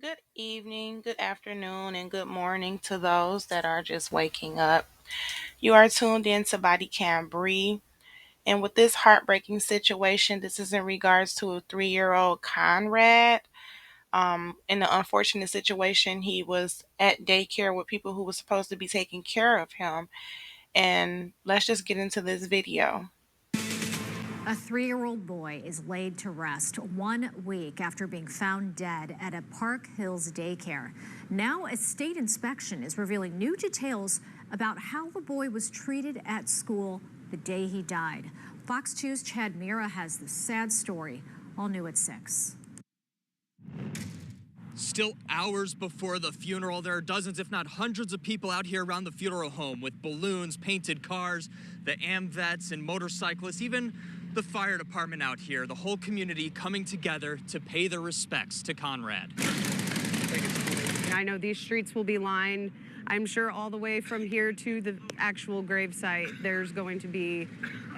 Good evening, good afternoon, and good morning to those that are just waking up. You are tuned in to Body Cam Bree. And with this heartbreaking situation, this is in regards to a 3-year-old Conrad. In the unfortunate situation, he was at daycare with people who were supposed to be taking care of him. And let's just get into this video. A 3-year-old boy is laid to rest 1 week after being found dead at a Park Hills daycare. Now, a state inspection is revealing new details about how the boy was treated at school the day he died. Fox 2's Chad Mira has the sad story, all new at 6. Still hours before the funeral, there are dozens, if not hundreds of people out here around the funeral home with balloons, painted cars, the AMVETs and motorcyclists, even the fire department out here, the whole community coming together to pay their respects to Conrad. I know these streets will be lined, I'm sure all the way from here to the actual gravesite, there's going to be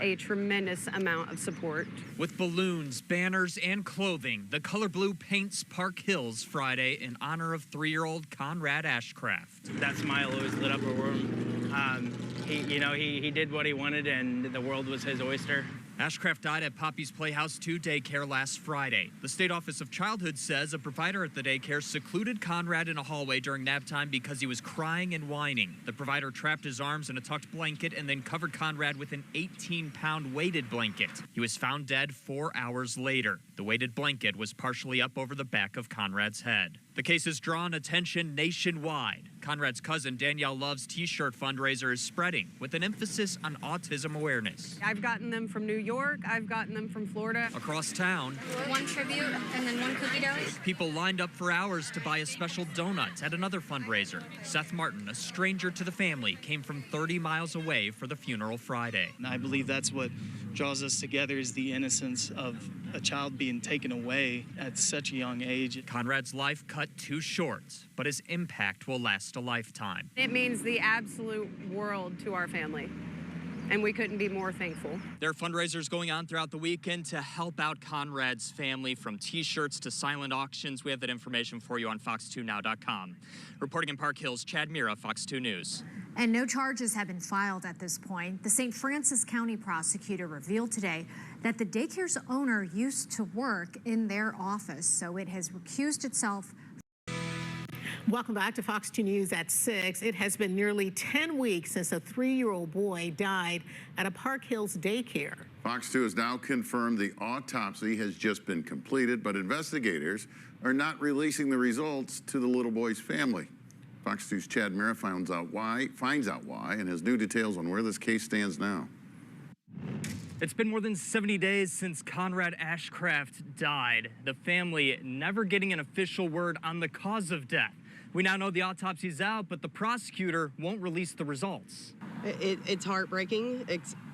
a tremendous amount of support. With balloons, banners, and clothing, the color blue paints Park Hills Friday in honor of 3-year-old Conrad Ashcraft. That smile always lit up a room. He did what he wanted, and the world was his oyster. Ashcraft died at Poppy's Playhouse 2 daycare last Friday. The State Office of Childhood says a provider at the daycare secluded Conrad in a hallway during nap time because he was crying and whining. The provider trapped his arms in a tucked blanket and then covered Conrad with an 18-pound weighted blanket. He was found dead 4 hours later. The weighted blanket was partially up over the back of Conrad's head. The case has drawn attention nationwide. Conrad's cousin Danielle Love's T-shirt fundraiser is spreading with an emphasis on autism awareness. I've gotten them from New York, I've gotten them from Florida. Across town, one tribute and then one cookie dough. People lined up for hours to buy a special donut at another fundraiser. Seth Martin, a stranger to the family, came from 30 miles away for the funeral Friday. And I believe that's what draws us together, is the innocence of a child being taken away at such a young age. Conrad's life cut too short, but his impact will last a lifetime. It means the absolute world to our family, and we couldn't be more thankful. There are fundraisers going on throughout the weekend to help out Conrad's family, from T-shirts to silent auctions. We have that information for you on fox2now.com. Reporting in Park Hills, Chad Mira, Fox 2 News. And no charges have been filed at this point. The St. Francis County prosecutor revealed today that the daycare's owner used to work in their office, so it has recused itself. Welcome back to Fox 2 News at 6. It has been nearly 10 weeks since a 3-year-old boy died at a Park Hills daycare. Fox 2 has now confirmed the autopsy has just been completed, but investigators are not releasing the results to the little boy's family. Fox 2's Chad Mira finds out why, and has new details on where this case stands now. It's been more than 70 days since Conrad Ashcraft died. The family never getting an official word on the cause of death. We now know the autopsy is out, but the prosecutor won't release the results. It's heartbreaking,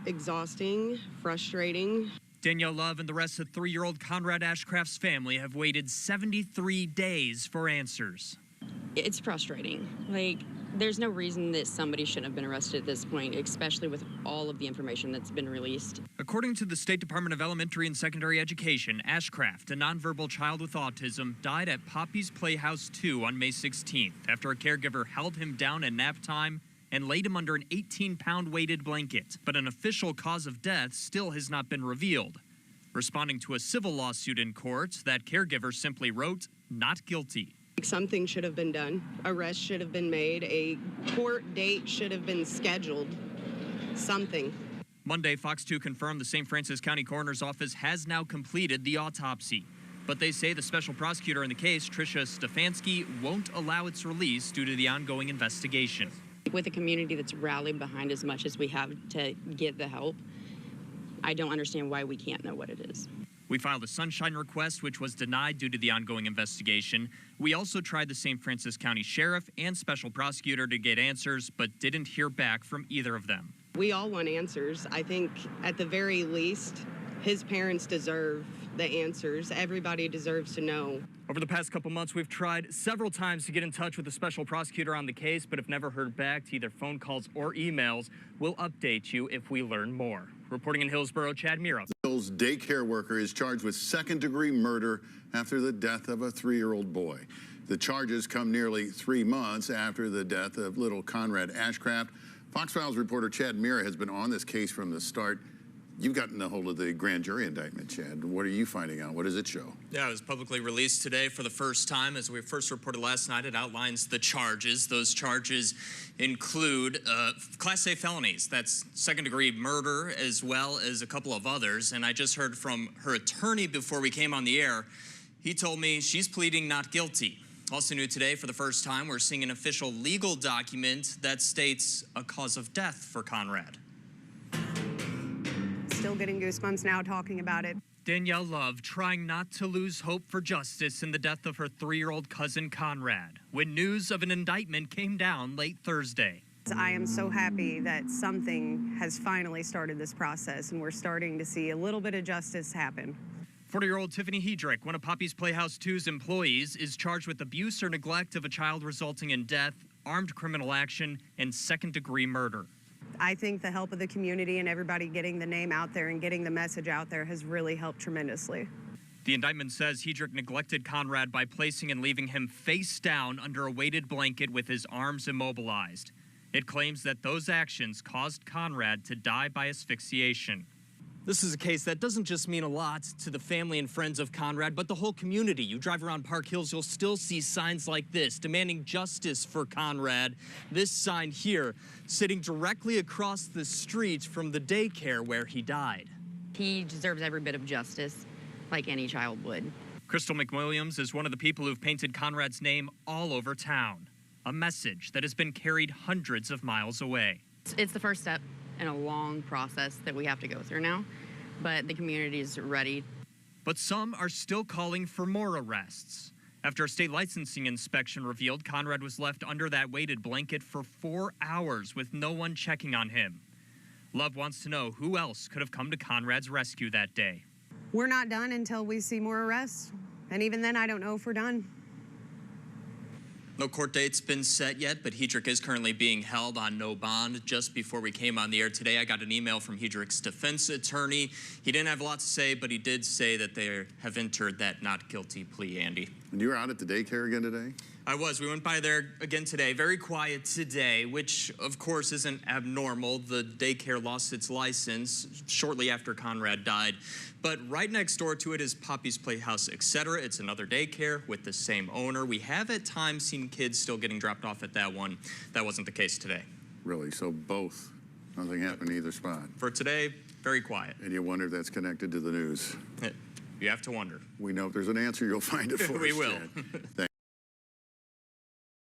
exhausting, frustrating. Danielle Love and the rest of 3-year-old Conrad Ashcraft's family have waited 73 days for answers. It's frustrating. There's no reason that somebody shouldn't have been arrested at this point, especially with all of the information that's been released. According to the State Department of Elementary and Secondary Education, Ashcraft, a nonverbal child with autism, died at Poppy's Playhouse 2 on May 16th after a caregiver held him down at nap time and laid him under an 18-pound weighted blanket. But an official cause of death still has not been revealed. Responding to a civil lawsuit in court, that caregiver simply wrote, "Not guilty." Something should have been done. Arrest should have been made. A court date should have been scheduled. Something. Monday, Fox 2 confirmed the St. Francis County Coroner's Office has now completed the autopsy. But they say the special prosecutor in the case, Tricia Stefanski, won't allow its release due to the ongoing investigation. With a community that's rallied behind as much as we have to get the help, I don't understand why we can't know what it is. We filed a sunshine request, which was denied due to the ongoing investigation. We also tried the St. Francis County Sheriff and Special Prosecutor to get answers, but didn't hear back from either of them. We all want answers. I think at the very least, his parents deserve the answers. Everybody deserves to know. Over the past couple months, we've tried several times to get in touch with the special prosecutor on the case, but have never heard back to either phone calls or emails. We'll update you if we learn more. Reporting in Hillsborough, Chad Mira. Hill's daycare worker is charged with second-degree murder after the death of a 3-year-old boy. The charges come nearly 3 months after the death of little Conrad Ashton. Fox Files reporter Chad Mira has been on this case from the start. You've gotten a hold of the grand jury indictment, Chad. What are you finding out? What does it show? Yeah, it was publicly released today for the first time. As we first reported last night, it outlines the charges. Those charges include Class A felonies. That's second-degree murder, as well as a couple of others. And I just heard from her attorney before we came on the air. He told me she's pleading not guilty. Also new today, for the first time, we're seeing an official legal document that states a cause of death for Conrad. Still getting goosebumps now talking about it. Danielle Love trying not to lose hope for justice in the death of her 3-year-old cousin Conrad when news of an indictment came down late Thursday. I am so happy that something has finally started this process and we're starting to see a little bit of justice happen. 40-year-old Tiffany Hedrick, one of Poppy's Playhouse 2's employees, is charged with abuse or neglect of a child resulting in death, armed criminal action, and second-degree murder. I think the help of the community and everybody getting the name out there and getting the message out there has really helped tremendously. The indictment says Hedrick neglected Conrad by placing and leaving him face down under a weighted blanket with his arms immobilized. It claims that those actions caused Conrad to die by asphyxiation. This is a case that doesn't just mean a lot to the family and friends of Conrad, but the whole community. You drive around Park Hills, you'll still see signs like this, demanding justice for Conrad. This sign here, sitting directly across the street from the daycare where he died. He deserves every bit of justice, like any child would. Crystal McWilliams is one of the people who've painted Conrad's name all over town. A message that has been carried hundreds of miles away. It's the first step in a long process that we have to go through now, but the community is ready. But some are still calling for more arrests. After a state licensing inspection revealed Conrad was left under that weighted blanket for 4 hours with no one checking on him. Love wants to know who else could have come to Conrad's rescue that day. We're not done until we see more arrests, and even then I don't know if we're done. No court date's been set yet, but Hedrick is currently being held on no bond. Just before we came on the air today, I got an email from Hedrick's defense attorney. He didn't have a lot to say, but he did say that they have entered that not guilty plea, Andy. And you were out at the daycare again today? I was. We went by there again today. Very quiet today, which of course isn't abnormal. The daycare lost its license shortly after Conrad died. But right next door to it is Poppy's Playhouse, etc. It's another daycare with the same owner. We have at times seen kids still getting dropped off at that one. That wasn't the case today. Really? So both? Nothing happened in either spot? For today, very quiet. And you wonder if that's connected to the news? You have to wonder. We know if there's an answer, you'll find it for us. We will. Chad.